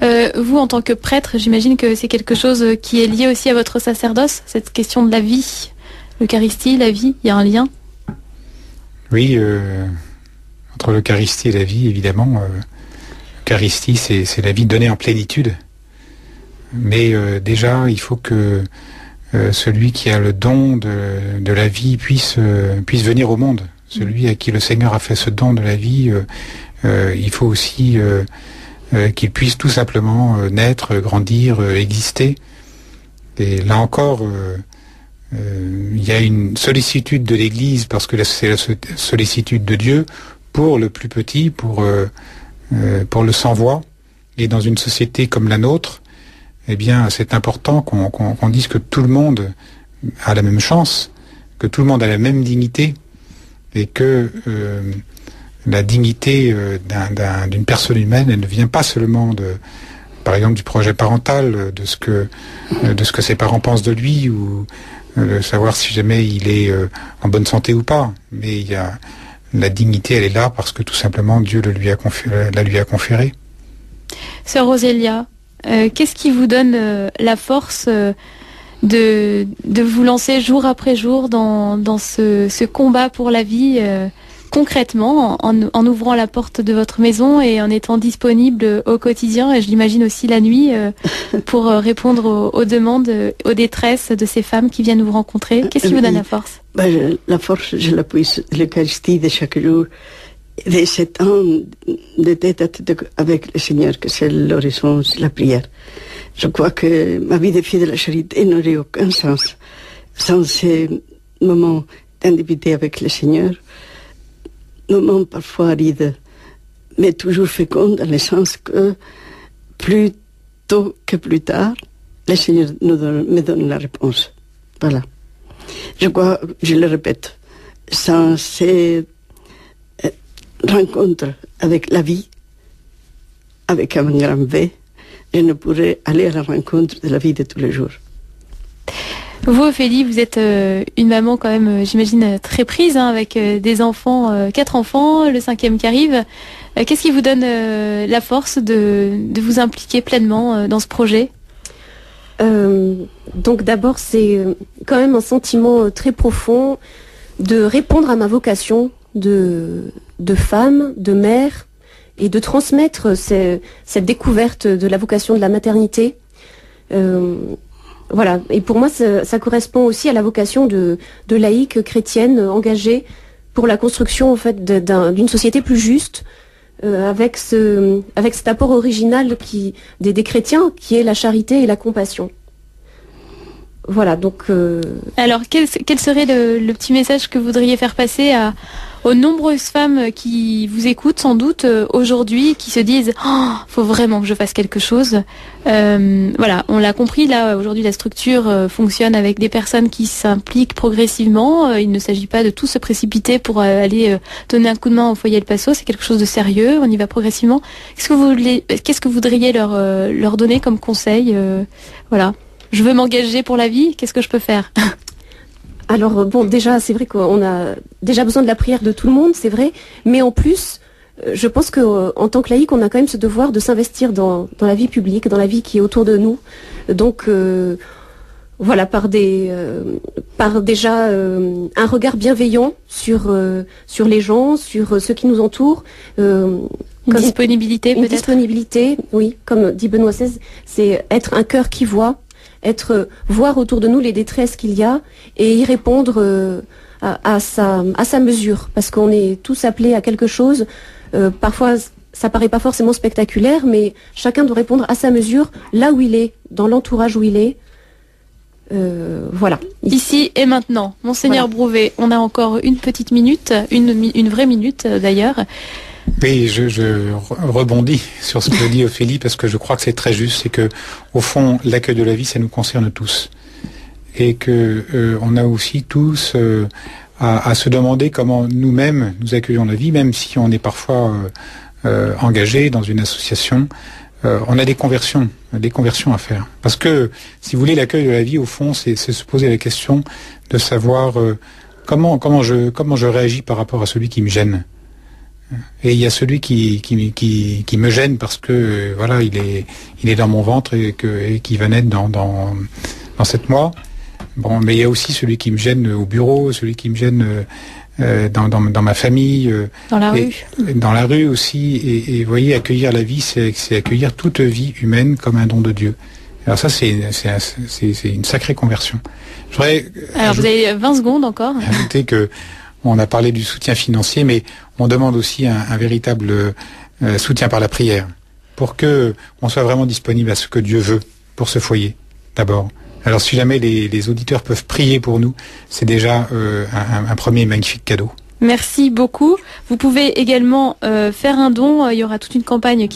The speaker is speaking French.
Vous, en tant que prêtre, j'imagine que c'est quelque chose qui est lié aussi à votre sacerdoce, cette question de la vie, l'Eucharistie, la vie, il y a un lien? Oui, entre l'Eucharistie et la vie, évidemment. L'Eucharistie, c'est la vie donnée en plénitude. Mais déjà, il faut que celui qui a le don de la vie puisse venir au monde. Celui à qui le Seigneur a fait ce don de la vie, il faut aussi qu'il puisse tout simplement naître, grandir, exister. Et là encore, il y a une sollicitude de l'Église, parce que c'est la sollicitude de Dieu pour le plus petit, pour le sans-voix. Et dans une société comme la nôtre, eh bien, c'est important qu'on dise que tout le monde a la même chance, que tout le monde a la même dignité, et que la dignité d'une personne humaine, elle ne vient pas seulement par exemple, du projet parental, de ce que ses parents pensent de lui, ou de savoir si jamais il est en bonne santé ou pas. Mais il y a la dignité, elle est là parce que tout simplement Dieu la lui a conférée. Sœur Rosélia, qu'est-ce qui vous donne la force de vous lancer jour après jour dans ce combat pour la vie, concrètement, en ouvrant la porte de votre maison et en étant disponible au quotidien, et je l'imagine aussi la nuit, pour répondre aux demandes, aux détresses de ces femmes qui viennent vous rencontrer? Qu'est-ce qui vous donne la force? La force, je la puise de l'Eucharistie de chaque jour, de ce temps de tête à tête avec le Seigneur, que c'est l'horizon, c'est la prière. Je crois que ma vie de fille de la charité n'aurait aucun sens sans ces moments d'intimité avec le Seigneur, moments parfois arides, mais toujours féconds dans le sens que plus tôt que plus tard, le Seigneur me donne la réponse. Voilà. Je crois, je le répète, sans ces rencontres avec la vie, avec un grand V, je ne pourrais aller à la rencontre de la vie de tous les jours. Vous, Ophélie, vous êtes une maman quand même, j'imagine, très prise, avec des enfants, 4 enfants, le 5e qui arrive. Qu'est-ce qui vous donne la force de vous impliquer pleinement dans ce projet? Donc d'abord, c'est quand même un sentiment très profond de répondre à ma vocation de femme, de mère, et de transmettre cette découverte de la vocation de la maternité. Voilà. Et pour moi, ça correspond aussi à la vocation de laïque chrétienne engagée pour la construction en fait d'une société plus juste, avec cet apport original des chrétiens, qui est la charité et la compassion. Voilà, donc... Alors, quel serait le petit message que vous voudriez faire passer aux nombreuses femmes qui vous écoutent sans doute aujourd'hui, qui se disent « Oh, faut vraiment que je fasse quelque chose ». Voilà, on l'a compris, là, aujourd'hui, la structure fonctionne avec des personnes qui s'impliquent progressivement. Il ne s'agit pas de tout se précipiter pour aller donner un coup de main au foyer El Paso. C'est quelque chose de sérieux, on y va progressivement. Qu'est-ce que vous voudriez leur donner comme conseil? Voilà. Je veux m'engager pour la vie, qu'est-ce que je peux faire? Alors bon, déjà, c'est vrai qu'on a déjà besoin de la prière de tout le monde, c'est vrai, mais en plus, je pense qu'en tant que laïque, on a quand même ce devoir de s'investir dans la vie publique, dans la vie qui est autour de nous. Donc, voilà, par déjà un regard bienveillant sur les gens, sur ceux qui nous entourent. Une disponibilité, peut-être. Une disponibilité, oui, comme dit Benoît XVI, c'est être un cœur qui voit. Voir autour de nous les détresses qu'il y a et y répondre à sa mesure, parce qu'on est tous appelés à quelque chose. Parfois, ça paraît pas forcément spectaculaire, mais chacun doit répondre à sa mesure, là où il est, dans l'entourage où il est. Voilà. Ici et maintenant. Monseigneur Brouvet, on a encore une petite minute, une vraie minute d'ailleurs. Oui, je rebondis sur ce que dit Ophélie, parce que je crois que c'est très juste. C'est que, au fond, l'accueil de la vie, ça nous concerne tous, et que on a aussi tous à se demander comment nous-mêmes nous accueillons la vie, même si on est parfois engagé dans une association. On a des conversions à faire. Parce que, si vous voulez, l'accueil de la vie, au fond, c'est se poser la question de savoir comment je réagis par rapport à celui qui me gêne. Et il y a celui qui me gêne parce que voilà, il est dans mon ventre et qui va naître dans 7 mois. Bon, mais il y a aussi celui qui me gêne au bureau, celui qui me gêne dans ma famille, dans la rue. Dans la rue aussi. Et vous voyez, accueillir la vie, c'est accueillir toute vie humaine comme un don de Dieu. Alors ça, c'est une sacrée conversion. Alors vous avez 20 secondes encore. Ajouter que on a parlé du soutien financier, mais on demande aussi un véritable soutien par la prière, pour que on soit vraiment disponible à ce que Dieu veut pour ce foyer, d'abord. Alors si jamais les auditeurs peuvent prier pour nous, c'est déjà un premier magnifique cadeau. Merci beaucoup. Vous pouvez également faire un don. Il y aura toute une campagne